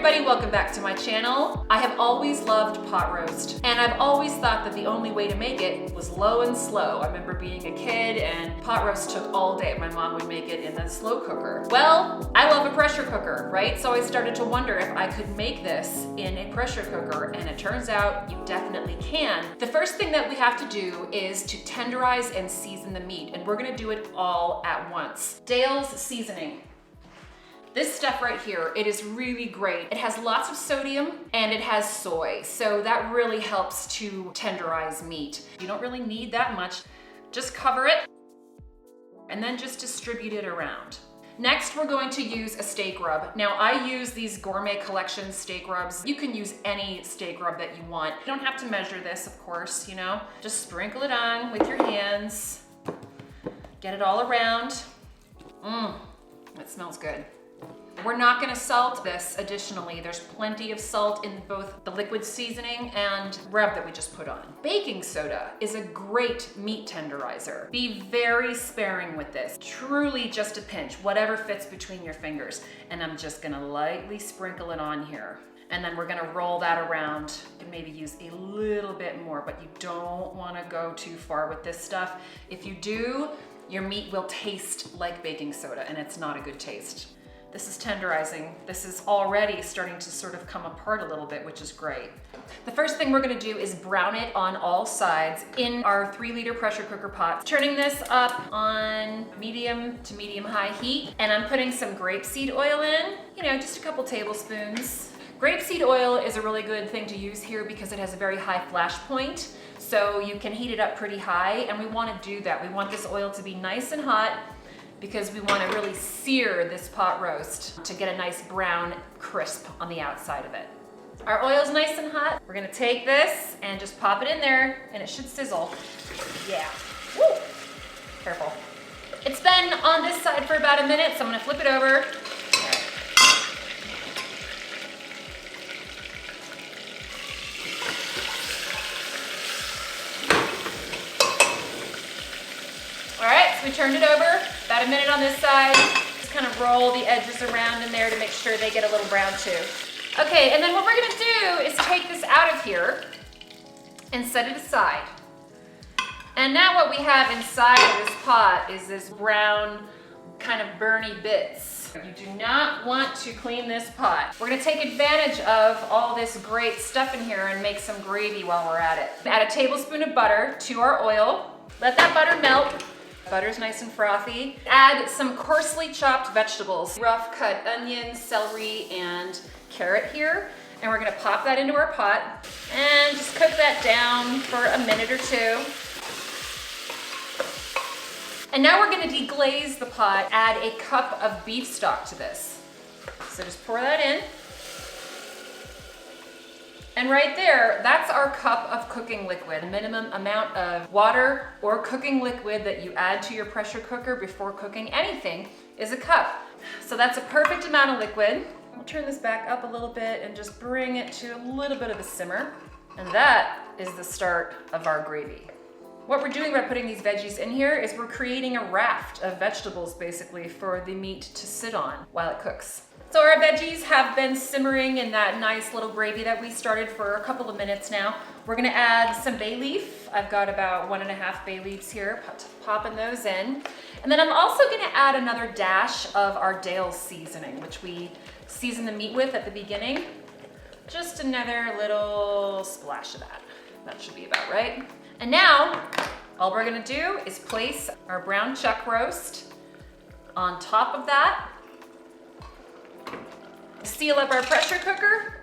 everybody, welcome back to my channel. I have always loved pot roast, and I've always thought that the only way to make it was low and slow. I remember being a kid and pot roast took all day. My mom would make it in a slow cooker. Well, I love a pressure cooker, right? So I started to wonder if I could make this in a pressure cooker, and it turns out you definitely can. The first thing that we have to do is to tenderize and season the meat, and we're gonna do it all at once. Dale's seasoning. This stuff right here, it is really great. It has lots of sodium and it has soy, so that really helps to tenderize meat. You don't really need that much. Just cover it and then just distribute it around. Next, we're going to use a steak rub. Now, I use these Gourmet Collection steak rubs. You can use any steak rub that you want. You don't have to measure this, of course, you know. Just sprinkle it on with your hands. Get it all around. It smells good. We're not gonna salt this additionally. There's plenty of salt in both the liquid seasoning and rub that we just put on. Baking soda is a great meat tenderizer. Be very sparing with this. Truly just a pinch, whatever fits between your fingers. And I'm just gonna lightly sprinkle it on here. And then we're gonna roll that around and maybe use a little bit more, but you don't wanna go too far with this stuff. If you do, your meat will taste like baking soda, and it's not a good taste. This is tenderizing. This is already starting to sort of come apart a little bit, which is great. The first thing we're gonna do is brown it on all sides in our 3-liter pressure cooker pot. Turning this up on medium to medium-high heat, and I'm putting some grapeseed oil in, you know, just a couple tablespoons. Grapeseed oil is a really good thing to use here because it has a very high flash point, so you can heat it up pretty high, and we wanna do that. We want this oil to be nice and hot, because we want to really sear this pot roast to get a nice brown crisp on the outside of it. Our oil's nice and hot. We're gonna take this and just pop it in there, and it should sizzle. Yeah. Woo! Careful. It's been on this side for about a minute, so I'm gonna flip it over. All right, so we turned it over. About a minute on this side. Just kind of roll the edges around in there to make sure they get a little brown too. Okay, and then what we're gonna do is take this out of here and set it aside. And now what we have inside of this pot is this brown, kind of burny bits. You do not want to clean this pot. We're gonna take advantage of all this great stuff in here and make some gravy while we're at it. Add a tablespoon of butter to our oil. Let that butter melt. Butter's nice and frothy. Add some coarsely chopped vegetables. Rough cut onion, celery, and carrot here. And we're gonna pop that into our pot and just cook that down for a minute or two. And now we're gonna deglaze the pot. Add a cup of beef stock to this. So just pour that in. And right there, that's our cup of cooking liquid. The minimum amount of water or cooking liquid that you add to your pressure cooker before cooking anything is a cup. So that's a perfect amount of liquid. We'll turn this back up a little bit and just bring it to a little bit of a simmer. And that is the start of our gravy. What we're doing by putting these veggies in here is we're creating a raft of vegetables basically for the meat to sit on while it cooks. So our veggies have been simmering in that nice little gravy that we started for a couple of minutes now. We're gonna add some bay leaf. I've got about 1.5 bay leaves here, popping those in. And then I'm also gonna add another dash of our Dale's seasoning, which we season the meat with at the beginning. Just another little splash of that. That should be about right. And now, all we're gonna do is place our brown chuck roast on top of that. Seal up our pressure cooker.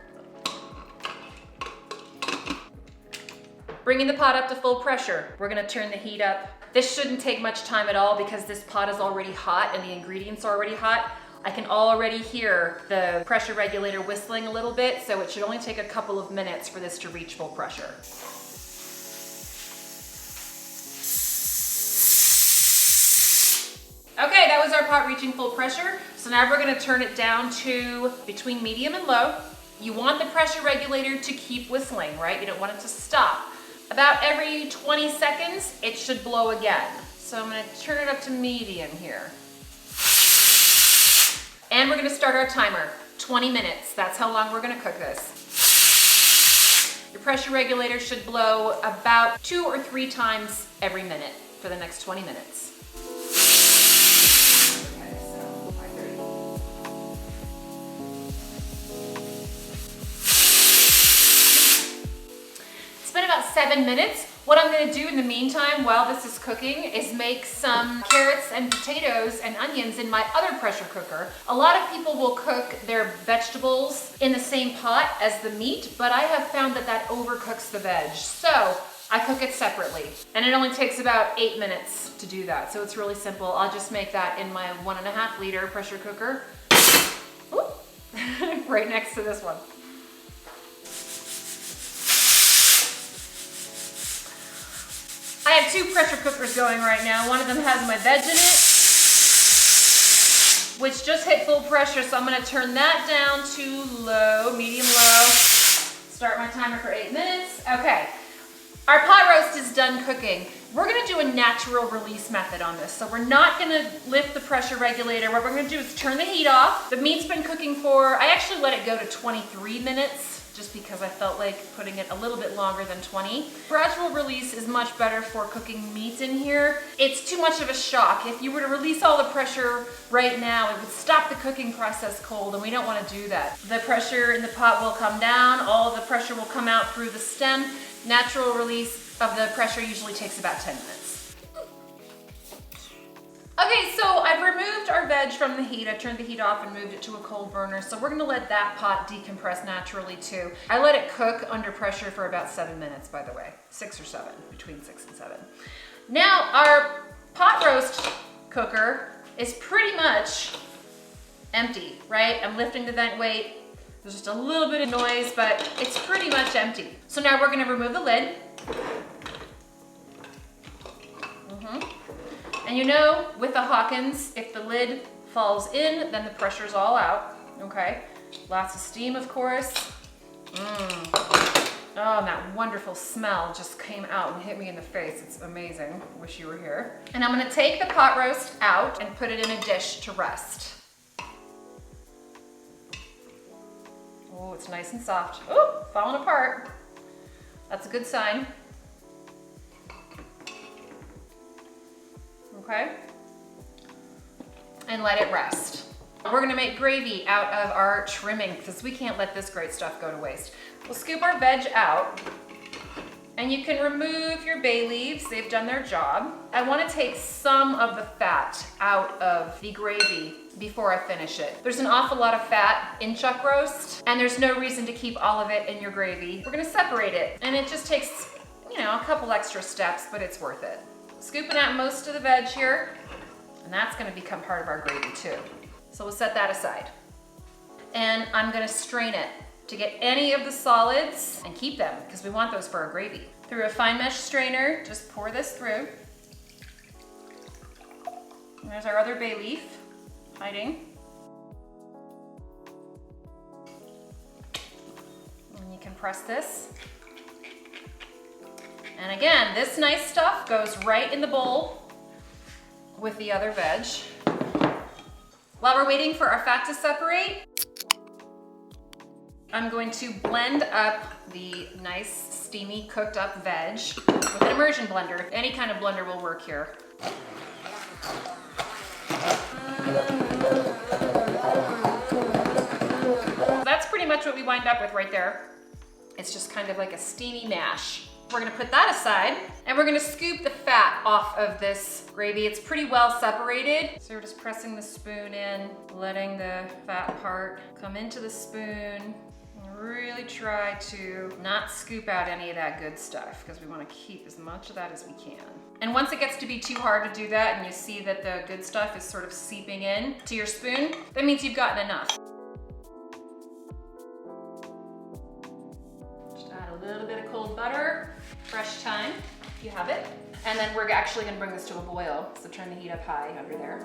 Bringing the pot up to full pressure. We're gonna turn the heat up. This shouldn't take much time at all because this pot is already hot and the ingredients are already hot. I can already hear the pressure regulator whistling a little bit, so it should only take a couple of minutes for this to reach full pressure. Okay, that was our pot reaching full pressure. So now we're gonna turn it down to between medium and low. You want the pressure regulator to keep whistling, right? You don't want it to stop. About every 20 seconds, it should blow again. So I'm gonna turn it up to medium here. And we're gonna start our timer. 20 minutes. That's how long we're gonna cook this. Your pressure regulator should blow about 2 or 3 times every minute for the next 20 minutes. Okay, so 5:30. It's been about 7 minutes. What I'm gonna do in the meantime while this is cooking is make some carrots and potatoes and onions in my other pressure cooker. A lot of people will cook their vegetables in the same pot as the meat, but I have found that that overcooks the veg. So I cook it separately, and it only takes about 8 minutes to do that. So it's really simple. I'll just make that in my 1.5 liter pressure cooker. Ooh. Right next to this one. I have 2 pressure cookers going right now. One of them has my veg in it, which just hit full pressure, so I'm gonna turn that down to low, medium low. Start my timer for 8 minutes. Okay, our pot roast is done cooking. We're gonna do a natural release method on this. So we're not gonna lift the pressure regulator. What we're gonna do is turn the heat off. The meat's been cooking for, I actually let it go to 23 minutes. Just because I felt like putting it a little bit longer than 20. Gradual release is much better for cooking meat in here. It's too much of a shock. If you were to release all the pressure right now, it would stop the cooking process cold, and we don't want to do that. The pressure in the pot will come down, all the pressure will come out through the stem. Natural release of the pressure usually takes about 10 minutes. Okay, so I've removed our veg from the heat. I turned the heat off and moved it to a cold burner. So we're gonna let that pot decompress naturally too. I let it cook under pressure for about 7 minutes, by the way. 6 or 7, between 6 and 7. Now our pot roast cooker is pretty much empty, right? I'm lifting the vent weight. There's just a little bit of noise, but it's pretty much empty. So now we're gonna remove the lid. And you know, with the Hawkins, if the lid falls in, then the pressure's all out, okay? Lots of steam, of course. Oh, and that wonderful smell just came out and hit me in the face. It's amazing. Wish you were here. And I'm gonna take the pot roast out and put it in a dish to rest. Oh, it's nice and soft. Oh, falling apart. That's a good sign. Okay, and let it rest. We're gonna make gravy out of our trimming because we can't let this great stuff go to waste. We'll scoop our veg out, and you can remove your bay leaves. They've done their job. I wanna take some of the fat out of the gravy before I finish it. There's an awful lot of fat in chuck roast, and there's no reason to keep all of it in your gravy. We're gonna separate it, and it just takes, you know, a couple extra steps, but it's worth it. Scooping out most of the veg here, and that's gonna become part of our gravy too. So we'll set that aside. And I'm gonna strain it to get any of the solids and keep them, because we want those for our gravy. Through a fine mesh strainer, just pour this through. And there's our other bay leaf hiding. And you can press this. And again, this nice stuff goes right in the bowl with the other veg. While we're waiting for our fat to separate, I'm going to blend up the nice, steamy, cooked up veg with an immersion blender. Any kind of blender will work here. That's pretty much what we wind up with right there. It's just kind of like a steamy mash. We're gonna put that aside, and we're gonna scoop the fat off of this gravy. It's pretty well separated. So we're just pressing the spoon in, letting the fat part come into the spoon. Really try to not scoop out any of that good stuff, because we wanna keep as much of that as we can. And once it gets to be too hard to do that, and you see that the good stuff is sort of seeping in to your spoon, that means you've gotten enough. Just add a little bit of cold butter. Fresh thyme, if you have it. And then we're actually gonna bring this to a boil, so turn the heat up high under there.